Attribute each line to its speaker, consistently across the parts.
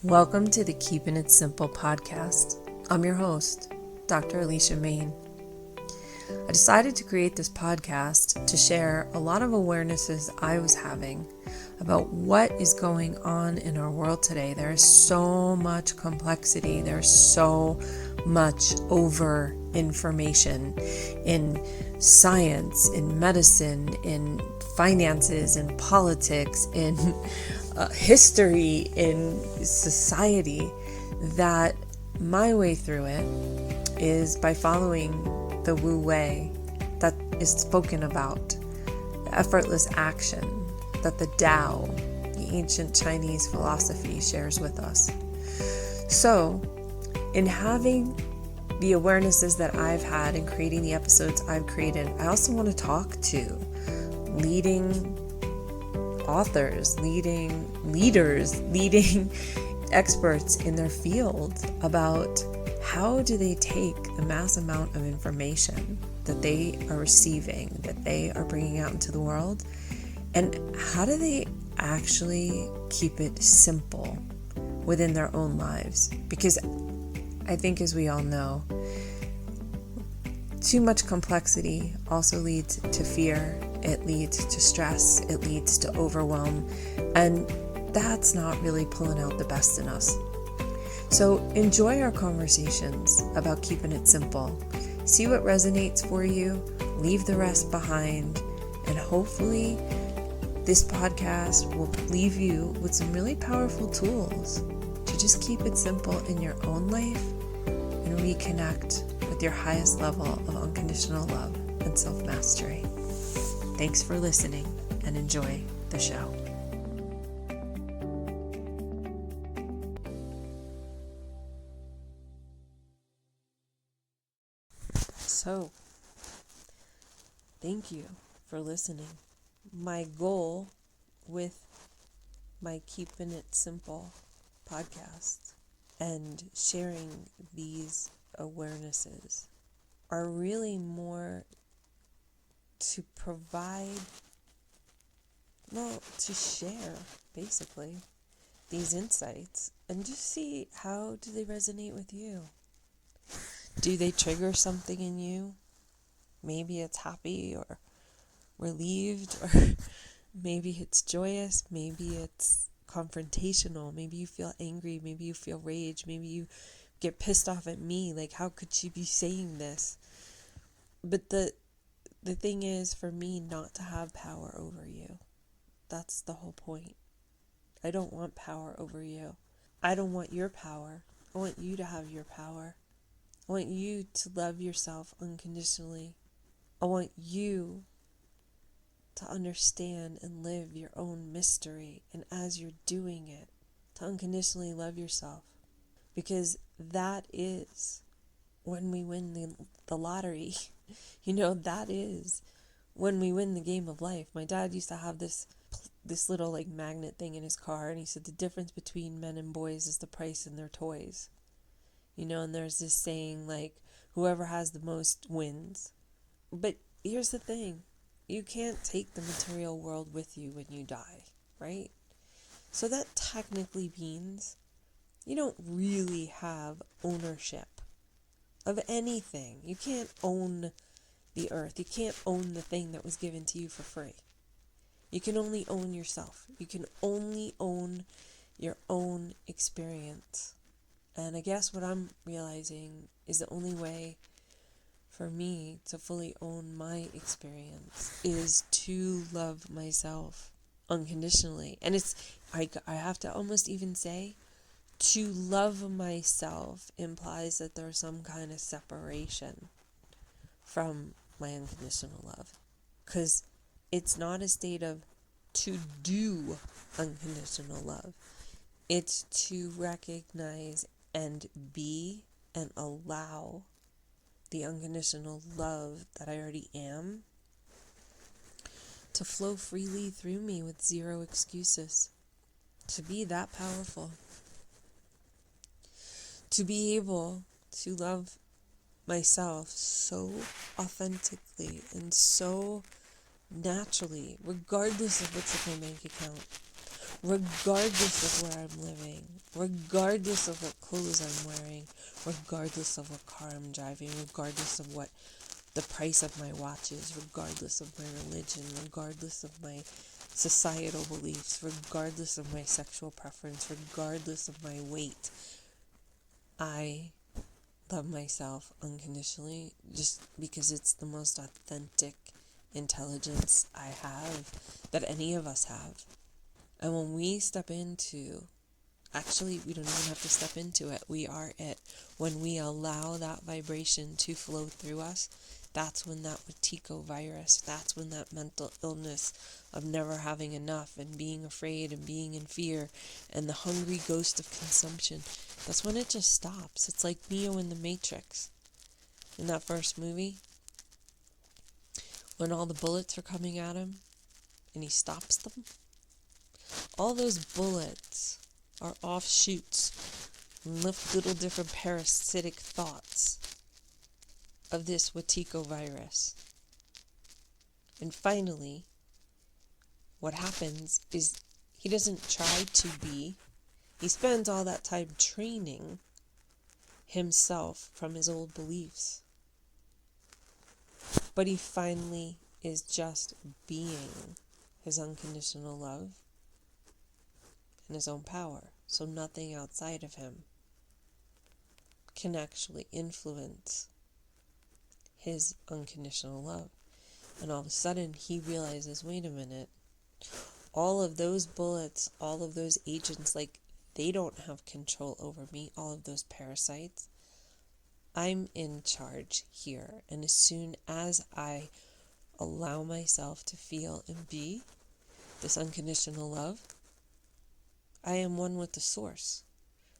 Speaker 1: Welcome to the Keeping It Simple podcast. I'm your host, Dr. Alicia Main. I decided to create this podcast to share a lot of awarenesses I was having about what is going on in our world today. There is so much complexity. There's so much over information in science, in medicine, in finances, in politics, in history, in society, that my way through it is by following the Wu Wei that is spoken about, the effortless action that the Tao, the ancient Chinese philosophy, shares with us. So, in having the awarenesses that I've had and creating the episodes I've created, I also want to talk to leading authors, leading leaders, leading experts in their field about how do they take the mass amount of information that they are receiving, that they are bringing out into the world, and how do they actually keep it simple within their own lives? Because I think, as we all know, too much complexity also leads to fear. It leads to stress. It leads to overwhelm. And that's not really pulling out the best in us. So enjoy our conversations about keeping it simple. See what resonates for you. Leave the rest behind. And hopefully this podcast will leave you with some really powerful tools to just keep it simple in your own life and reconnect with your highest level of unconditional love and self-mastery. Thanks for listening and enjoy the show. So, thank you for listening. My goal with my Keeping It Simple podcast and sharing these awarenesses are really more to provide, to share basically these insights and just see how do they resonate with you. Do they trigger something in you? Maybe it's happy or relieved, or maybe it's joyous, maybe it's confrontational, maybe you feel angry, maybe you feel rage, maybe you get pissed off at me, like how could she be saying this? But the thing is, for me, not to have power over you. That's the whole point. I don't want power over you. I don't want your power. I want you to have your power. I want you to love yourself unconditionally. I want you to understand and live your own mystery, and as you're doing it, to unconditionally love yourself. Because that is when we win the lottery. That is when we win the game of life. My dad used to have this little like magnet thing in his car, and he said the difference between men and boys is the price in their toys. And there's this saying like, whoever has the most wins. But here's the thing. You can't take the material world with you when you die, right? So that technically means you don't really have ownership of anything. You can't own the earth. You can't own the thing that was given to you for free. You can only own yourself. You can only own your own experience. And I guess what I'm realizing is the only way for me to fully own my experience is to love myself unconditionally. And it's, I have to almost even say, to love myself implies that there's some kind of separation from my unconditional love. Because it's not a state of to do unconditional love. It's to recognize and be and allow the unconditional love that I already am to flow freely through me with zero excuses. To be that powerful. To be able to love myself so authentically and so naturally, regardless of what's in my bank account, regardless of where I'm living, regardless of what clothes I'm wearing, regardless of what car I'm driving, regardless of what the price of my watch is, regardless of my religion, regardless of my societal beliefs, regardless of my sexual preference, regardless of my weight. I love myself unconditionally just because it's the most authentic intelligence I have, that any of us have. And when we step into, actually, we don't even have to step into it. We are it. When we allow that vibration to flow through us, that's when that Wetiko virus, that's when that mental illness of never having enough and being afraid and being in fear and the hungry ghost of consumption, that's when it just stops. It's like Neo in the Matrix. In that first movie, when all the bullets are coming at him and he stops them, all those bullets are offshoots, little different parasitic thoughts of this Wetiko virus. And finally, what happens is he doesn't try to be, he spends all that time training himself from his old beliefs. But he finally is just being his unconditional love and his own power. So nothing outside of him can actually influence his unconditional love. And all of a sudden he realizes, wait a minute, all of those bullets, all of those agents, like, they don't have control over me, all of those parasites. I'm in charge here. And as soon as I allow myself to feel and be this unconditional love, I am one with the source.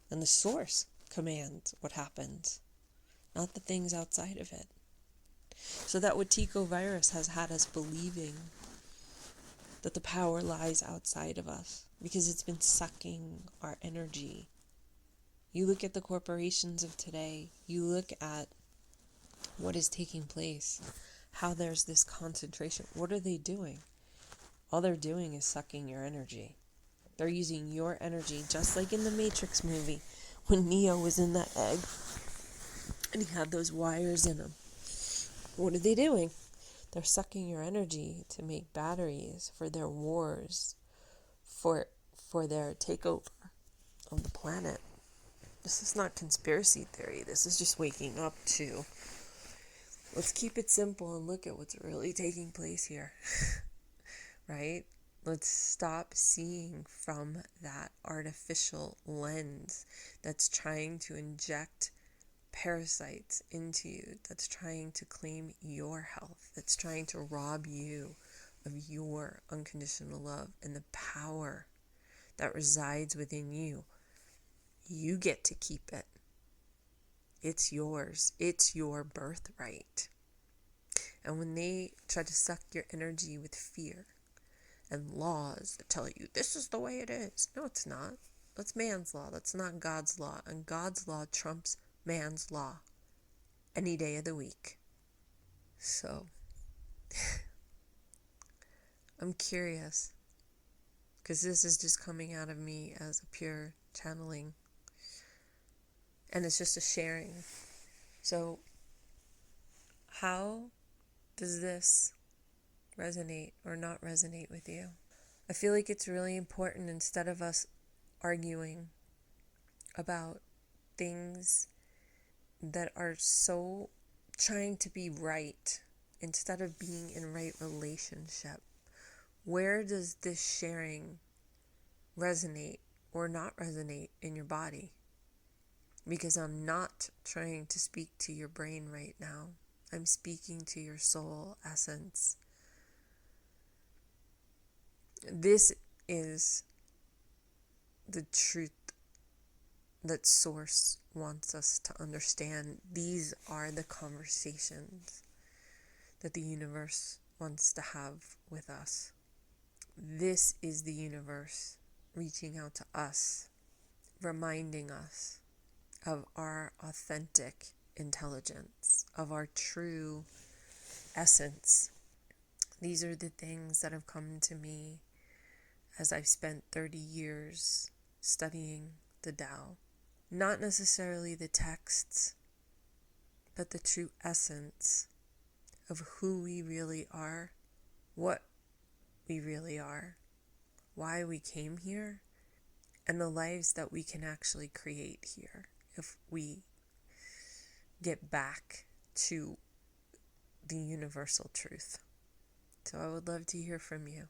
Speaker 1: And the source commands what happens, not the things outside of it. So that Wetiko virus has had us believing that the power lies outside of us because it's been sucking our energy. You look at the corporations of today, you look at what is taking place, how there's this concentration. What are they doing? All they're doing is sucking your energy. They're using your energy, just like in the Matrix movie when Neo was in that egg and he had those wires in him. What are they doing? They're sucking your energy to make batteries for their wars, for their takeover of the planet. This is not conspiracy theory. This is just waking up to, let's keep it simple and look at what's really taking place here. Right? Let's stop seeing from that artificial lens that's trying to inject parasites into you, that's trying to claim your health, that's trying to rob you of your unconditional love and the power that resides within you. You get to keep it. It's yours. It's your birthright. And when they try to suck your energy with fear and laws that tell you this is the way it is, no, it's not. That's man's law. That's not God's law. And God's law trumps man's law any day of the week. So I'm curious, because this is just coming out of me as a pure channeling, and it's just a sharing. So how does this resonate or not resonate with you? I feel like it's really important, instead of us arguing about things that are so trying to be right, instead of being in right relationship, where does this sharing resonate or not resonate in your body? Because I'm not trying to speak to your brain right now. I'm speaking to your soul essence. This is the truth that Source wants us to understand. These are the conversations that the universe wants to have with us. This is the universe reaching out to us, reminding us of our authentic intelligence, of our true essence. These are the things that have come to me as I've spent 30 years studying the Tao. Not necessarily the texts, but the true essence of who we really are, what we really are, why we came here, and the lives that we can actually create here if we get back to the universal truth. So I would love to hear from you.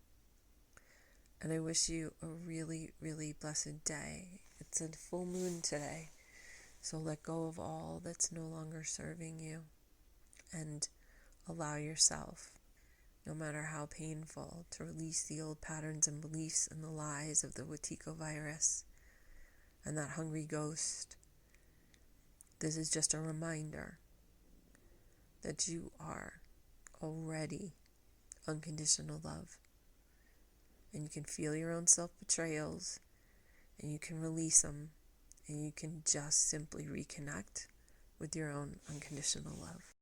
Speaker 1: And I wish you a really, really blessed day. It's a full moon today. So let go of all that's no longer serving you and allow yourself, no matter how painful, to release the old patterns and beliefs and the lies of the Wetiko virus and that hungry ghost. This is just a reminder that you are already unconditional love. And you can feel your own self-betrayals, and you can release them, and you can just simply reconnect with your own unconditional love.